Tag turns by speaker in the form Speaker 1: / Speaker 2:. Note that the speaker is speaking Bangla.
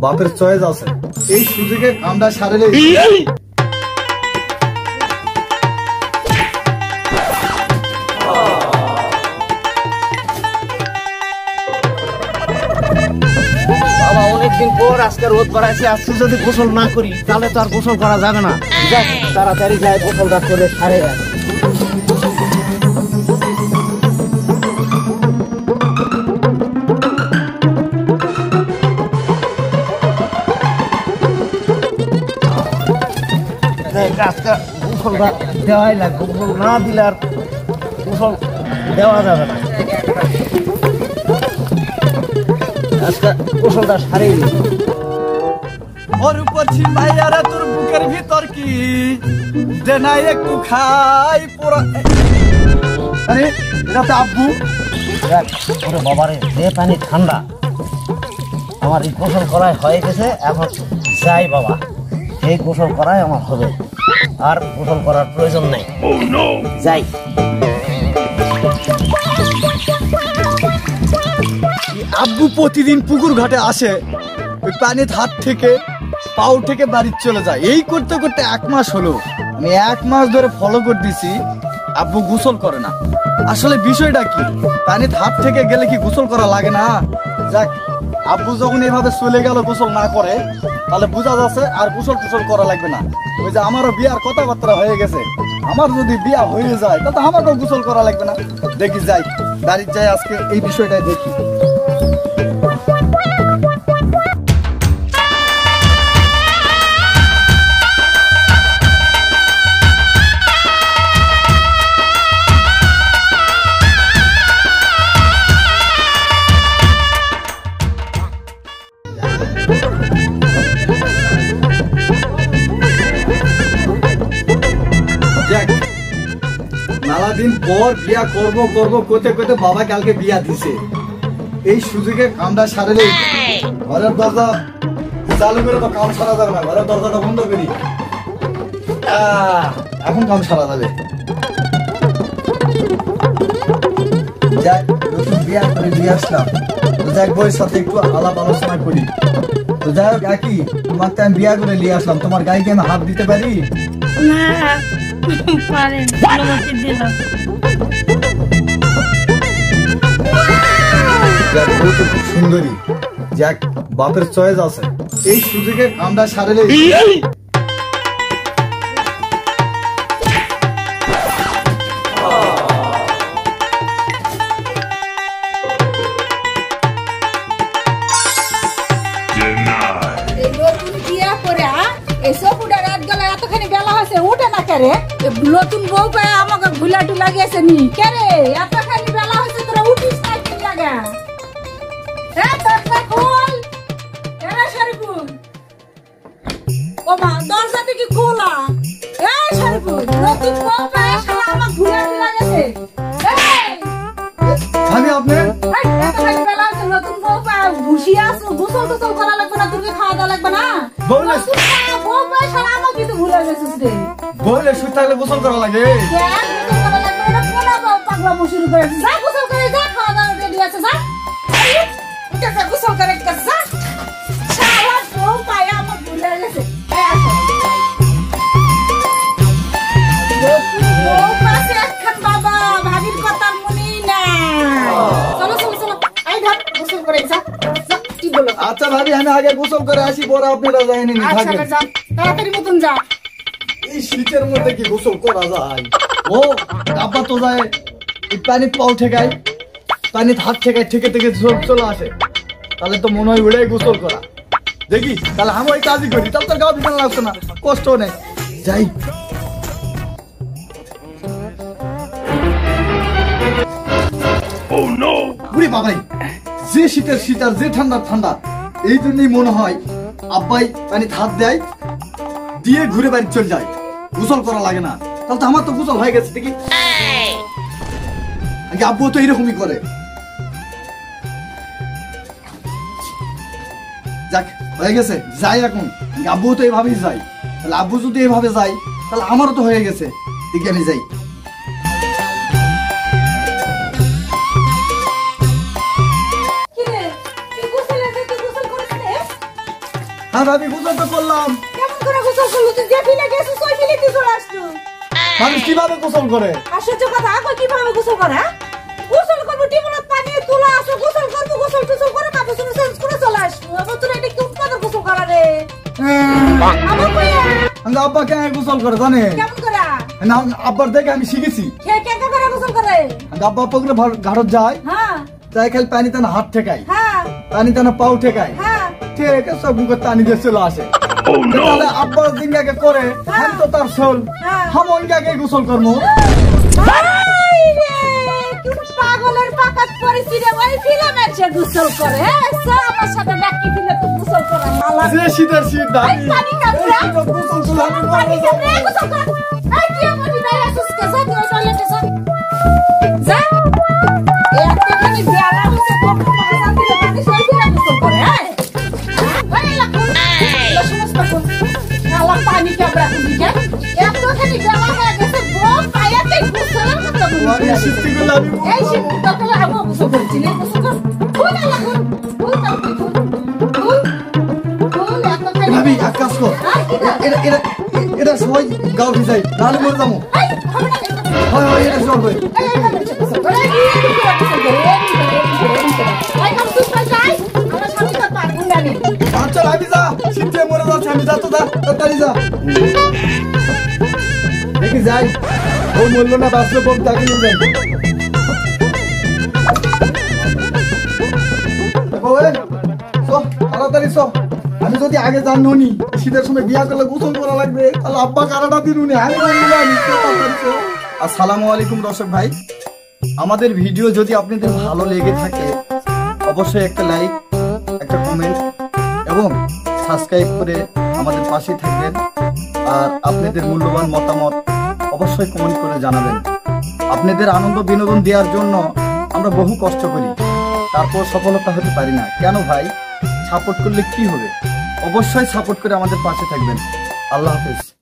Speaker 1: বাপের চয়েস আছে, এই সুযোগে কামটা সারেলে
Speaker 2: অনেকদিন পর আজকে রোদ বাড়াইছে, আজকে যদি গোসল না করি তাহলে তো আর গোসল করা যাবে না। তাড়াতাড়ি যাই গোসলটা করে সারে। আজকে গোসলটা দেওয়াই লাগবে, গোসল না দিলে আর গোসল দেওয়া যাবে না। আজকে গোসলটা সারেই
Speaker 1: ওর পশ্চিম ভাইয়ারা তোর বুকের ভিতর কি দেনা একটু খাই পুরো। আরে এটা তো আব্বু।
Speaker 2: ওরে বাবারে, যে পানি ঠান্ডা, আমার এই গোসল করাই হয়ে গেছে। এখন যাই বাবা, এই গোসল করাই আমার হবে, আর গোসল করার প্রয়োজন নেই। যাই।
Speaker 1: আব্বু প্রতিদিন পুকুর ঘাটে আসে, ওই পানির হাত থেকে পাও থেকে বাড়ি চলে যায়। এই করতে করতে 1 মাস হলো, আমি 1 মাস ধরে ফলো করতেছি, আব্বু গোসল করে না। আসলে বিষয়টা কি, পানির হাত থেকে গেলে কি গোসল করা লাগে না? যাক, আব্বু যখন এভাবে চলে গেল গোসল না করে, তাহলে বোঝা যাচ্ছে আর গোসল করা লাগবে না। ওই যে আমারও বিয়ার কথাবার্তা হয়ে গেছে, আমার যদি বিয়া হয়ে যায় তাহলে আমাকেও গোসল করা লাগবে না। দেখি যাই, বাড়ির যাই, আজকে এই বিষয়টাই দেখি। দিন পর বিয়া করবো করতে করতে বাবা কালকে বিয়া দিছে। এই সুযোগে কামটা সারেলে ঘরের দরজা চালু করে তো কাম সারা যাবে না, ঘরের দরজাটা বন্ধ করি, এখন কাম সারা যাবে। যাক, নতুন বিয়া করে দিয়ে আসলাম, যাক বউয়ের সাথে একটু আলাপ আলোচনা করি। তো যাই হোক, একই তোমাকে আমি বিয়া করে নিয়ে আসলাম, তোমার গায়ে কি আমি হাত দিতে পারি? সুন্দরী, যাক বাপের চয়েস আছে, এই সুযোগে কামটা সারেলে
Speaker 3: নতুন বউ পায় আমাকে ভুলা টুলা গেছে নি কেরে এত খালি বেলা হয়েছে তোরা উঠিস না কি লাগা ও মা দরজাটা কি খোলা? নতুন বউ পায় শালা আমাকে ভুলা টুলা গেছে।
Speaker 1: আমি আপনি
Speaker 3: এত খালি বেলা হয়েছে, নতুন বউ পায় ঘুষি আসো, গোসল টোসল করা লাগবে না, তোকে খাওয়া দাওয়া লাগবে না। বউ পায় শালা আমাকে কিন্তু ভুলা গেছিস রে।
Speaker 1: বলে শুয়ে থাকলে গোসল করা লাগে?
Speaker 3: শুরু করেছে, যা গোসল করে যা, খাওয়া দাওয়া রেডি আছে, যা গোসল করে যা। শালা বউ পায় আমার ভুলে গেছে। বউ পাশে একখান বাবা, ভাবির কথা মনেই না। চলো চলো চলো, আই ভাব গোসল করে যা। কি বলো?
Speaker 1: আচ্ছা ভাবি, আমি আগে গোসল করে আসি, পরে আপনারা যায়নি।
Speaker 3: আচ্ছা, তাড়াতাড়ি মতন যা।
Speaker 1: এই শীতের মধ্যে কি গোসল করা যায়? ও আব্বা তো যায় পানি পাও ঠেকায়, পানি হাত ঠেকায়, ঠেকে থেকে চলে আসে, তাহলে তো মনে হয় ওটাই গোসল করা। দেখি তাহলে আমি ওই কাজই করি, তাহলে তোর গাও বিছানা লাগছে না, কষ্ট নেই। যাই। বুড়ি বাবাই, যে শীতের শীত আর যে ঠান্ডার ঠান্ডা, এই জন্যই মনে হয় আব্বাই পানি হাত দেয়, দিয়ে ঘুরে বাড়ি চলে যায়, গোসল করা লাগে না। তাহলে তো আমার তো গোসল হয়ে গেছে। দেখি আব্বু তো এরকমই করে। যাক, হয়ে গেছে, যাই এখন। আব্বু তো এভাবেই যায়, তাহলে আব্বু যদি এভাবে যায় তাহলে আমারও তো হয়ে গেছে। দেখি আমি যাই। হ্যাঁ ভাবি গোসল তো করলাম।
Speaker 3: কেমন করে গোসল করলি তুই? যে ফিলে গেছিস ওই ফিলে তুই চলে আসলো।
Speaker 1: মানুষ কিভাবে গোসল করে?
Speaker 3: আশ্চর্য কথা, কই কিভাবে গোসল করে? হ্যাঁ? গোসল করবো টিউবওয়েলের পানি তোলা আছে, গোসল করবো, গোসল টোসল করে কাপড় চোপড় চেঞ্জ করে চলে আসবো। আবার তোর এটা কোন কাদের গোসল করা রে? আমার কইয়া
Speaker 1: আমি আব্বা কেন গোসল করে জানে?
Speaker 3: কেমন করে?
Speaker 1: না আব্বার দেখে আমি শিখেছি।
Speaker 3: কে কে কে করে গোসল করে?
Speaker 1: আমি আব্বা পুকুরে ঘাটত যায়,
Speaker 3: হ্যাঁ
Speaker 1: তাই খালি পানি টানা হাত ঠেকাই,
Speaker 3: হ্যাঁ
Speaker 1: পানি টানা পাও ঠেকাই,
Speaker 3: হ্যাঁ।
Speaker 1: ঠিক আছে সব মুখে টানি দিয়ে চলে আসে। তাহলে আব্বার জিঙ্গাকে করে আমি তো তার শোল
Speaker 3: হ্যাঁ।
Speaker 1: হাম ওইটাকে গোসল করবো।
Speaker 3: আই রে, কোন পাগলের পাকাত পড়েছি রে, ওই ফিল্মের সে গোসল করে। হ্যাঁ, সব আমার সাথে ডাকি দিলে তো গোসল করে মালা।
Speaker 1: যে শীতের শীত
Speaker 3: এই
Speaker 1: দাবি
Speaker 3: পানি কাটছে।
Speaker 1: এই শীতের গোসল করলে আমি
Speaker 3: পানি
Speaker 1: মরে যাবো।
Speaker 3: কাটছে, গোসল কর। এই কি আমনি ভাই আসুস কে যা তুই টয়লেটে যা। যা। এতখানি বেলা হচ্ছে তোর পাশা দিলে পানি সই দিলে গোসল করে। হ্যাঁ। এই লাগো। এই সমস্ত কোন শালা পানি কাবড়া তুমি কে? এতখানি বেলা হয়ে গেছে বউ পায়াতে গোসলের মতো
Speaker 1: আমি
Speaker 3: গোসল।
Speaker 1: শীত করলে আমি মরে
Speaker 3: এই
Speaker 1: যাবো।
Speaker 3: শীত তাহলে আমি গোসল করছি না গোসল কর। ফুল লাগো। ফুল দাও ফুল। ফুল। ফুল এতখানি
Speaker 1: ভাবি এক কাজ কর,
Speaker 3: আর কি দাও?
Speaker 1: এটা সবাই গাও ভিজাই নাহলে মরে যাবো।
Speaker 3: এই হবে না কেন?
Speaker 1: হয় হয় এটা চলবে। আচ্ছা ভাবি যা, শীতে মরে যাচ্ছে আমি যা তো যা তাড়াতাড়ি যা। দেখি যাই ও মরলো না বাঁচলো বোম তাকে নিয়ে যাই। ওই, চ, তাড়াতাড়ি চ। আমি যদি আগে জানো নি শীতের সময় বিয়া করলে গোসল করা লাগবে তাহলে আব্বা কারাটা দিন উনি আমি বলবো না, আমি চ, তাড়াতাড়ি চ। আসসালামু আলাইকুম দর্শক ভাই, আমাদের ভিডিও যদি আপনাদের ভালো লেগে থাকে অবশ্যই একটা লাইক, একটা কমেন্ট এবং সাবস্ক্রাইব করে আমাদের পাশে থাকবেন। আর আপনাদের মূল্যবান মতামত অবশ্যই কমেন্ট করে জানাবেন। আপনাদের আনন্দ বিনোদন দেওয়ার জন্য আমরা বহু কষ্ট করি, তারপর সফলতা হতে পারি না কেন ভাই? সাপোর্ট করলে কি হবে? অবশ্যই সাপোর্ট করে আমাদের পাশে থাকবেন। আল্লাহ হাফেজ।